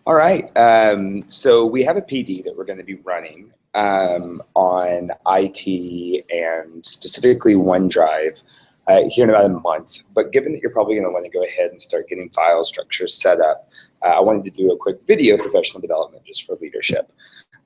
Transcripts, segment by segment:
All right, so we have a PD that we're going to be running on IT and specifically OneDrive here in about a month. But given that you're probably going to want to go ahead and start getting file structures set up, I wanted to do a quick video professional development just for leadership.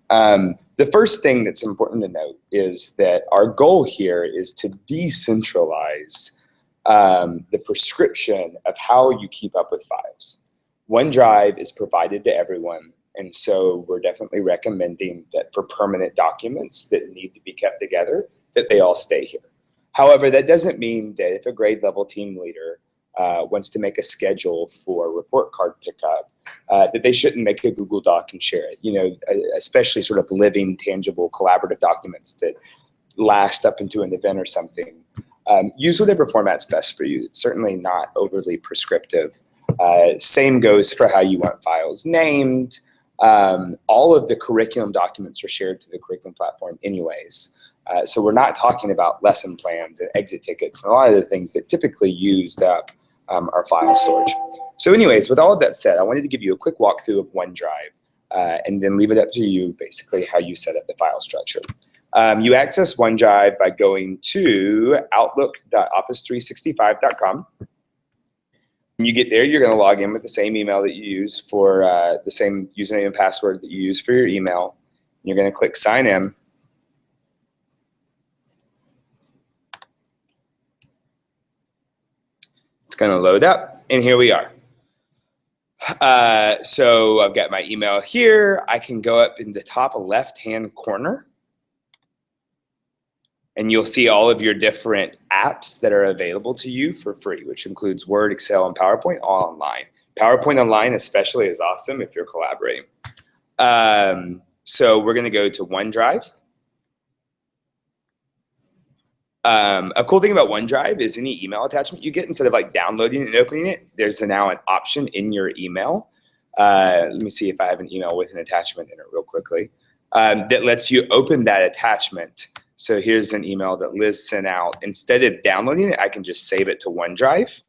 The first thing that's important to note is that our goal here is to decentralize the prescription of how you keep up with files. OneDrive is provided to everyone, and so we're definitely recommending that for permanent documents that need to be kept together, that they all stay here. However, that doesn't mean that if a grade level team leader wants to make a schedule for report card pickup, that they shouldn't make a Google Doc and share it. You know, especially sort of living, tangible, collaborative documents that last up into an event or something. Use whatever format's best for you. It's certainly not overly prescriptive. Same goes for how you want files named. All of the curriculum documents are shared to the curriculum platform anyways. So we're not talking about lesson plans and exit tickets and a lot of the things that typically used up our file storage. So anyways, with all of that said, I wanted to give you a quick walkthrough of OneDrive and then leave it up to you basically how you set up the file structure. You access OneDrive by going to outlook.office365.com. When you get there, you're going to log in with the same email that you use for the same username and password that you use for your email. You're going to click sign in. It's going to load up, and here we are. So I've got my email here. I can go up in the top left-hand corner, and you'll see all of your different apps that are available to you for free, which includes Word, Excel, and PowerPoint, all online. PowerPoint online especially is awesome if you're collaborating. So we're going to go to OneDrive. A cool thing about OneDrive is any email attachment you get, instead of like downloading it and opening it, there's now an option in your email. Let me see if I have an email with an attachment in it real quickly. That lets you open that attachment. So here's an email that Liz sent out. Instead of downloading it, I can just save it to OneDrive.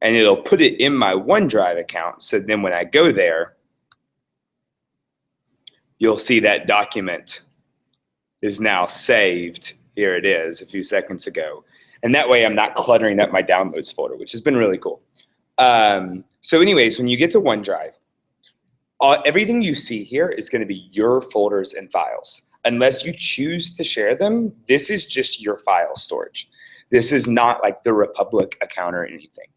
And it'll put it in my OneDrive account. So then when I go there, you'll see that document is now saved. Here it is a few seconds ago. And that way I'm not cluttering up my downloads folder, which has been really cool. So anyways, when you get to OneDrive, everything you see here is going to be your folders and files. Unless you choose to share them, this is just your file storage. This is not like the Republic account or anything.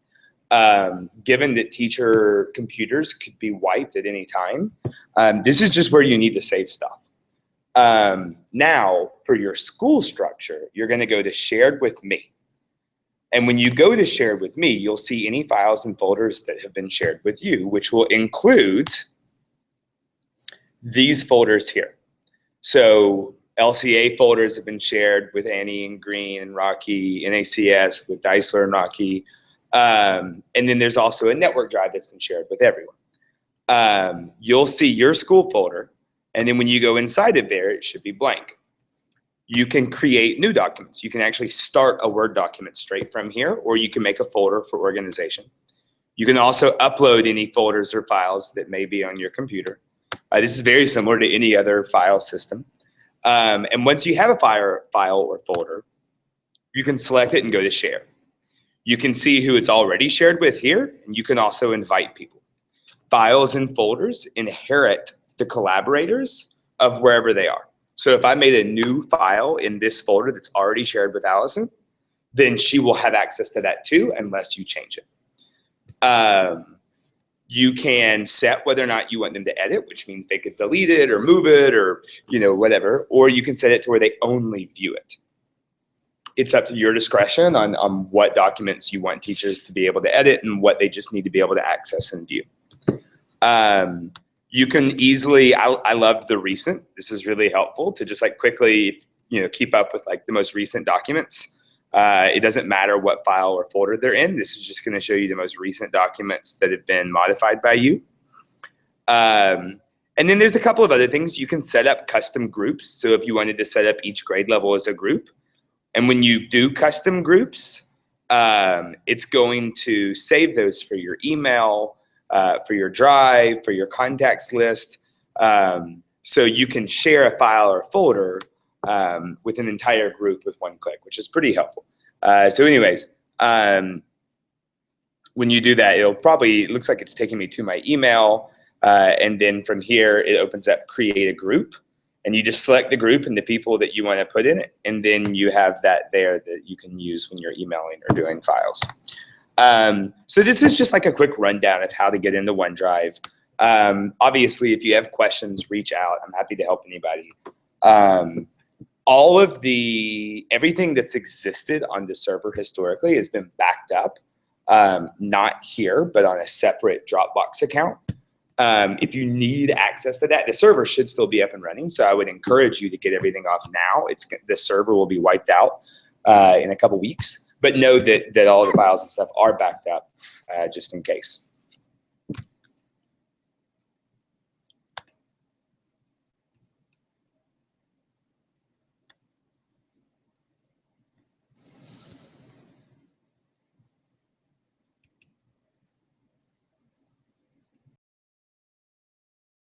Given that teacher computers could be wiped at any time, this is just where you need to save stuff. Now, for your school structure, you're going to go to Shared with Me. And when you go to Shared with Me, you'll see any files and folders that have been shared with you, which will include these folders here. So LCA folders have been shared with Annie and Green and Rocky, NACS with Deisler and Rocky. And then there's also a network drive that's been shared with everyone. You'll see your school folder. And then when you go inside of there, it should be blank. You can create new documents. You can actually start a Word document straight from here, or you can make a folder for organization. You can also upload any folders or files that may be on your computer. This is very similar to any other file system. And once you have a file or folder, you can select it and go to share. You can see who it's already shared with here, and you can also invite people. Files and folders inherit the collaborators of wherever they are. So if I made a new file in this folder that's already shared with Allison, then she will have access to that too, unless you change it. You can set whether or not you want them to edit, which means they could delete it or move it or whatever, or you can set it to where they only view it. It's up to your discretion on what documents you want teachers to be able to edit and what they just need to be able to access and view. You can easily, I love the recent. This is really helpful to just like quickly, keep up with like the most recent documents. It doesn't matter what file or folder they're in. This is just going to show you the most recent documents that have been modified by you. And then there's a couple of other things. You can set up custom groups. So if you wanted to set up each grade level as a group, and when you do custom groups, it's going to save those for your email. for your drive, for your contacts list. So you can share a file or folder with an entire group with one click, which is pretty helpful. So anyways, when you do that, it looks like it's taking me to my email. And then from here, it opens up create a group. And you just select the group and the people that you want to put in it. And then you have that there that you can use when you're emailing or doing files. So this is just like a quick rundown of how to get into OneDrive. Obviously, if you have questions, reach out. I'm happy to help anybody. Everything that's existed on the server historically has been backed up, not here, but on a separate Dropbox account. If you need access to that, the server should still be up and running. So I would encourage you to get everything off now. The server will be wiped out in a couple weeks, but know that all the files and stuff are backed up just in case.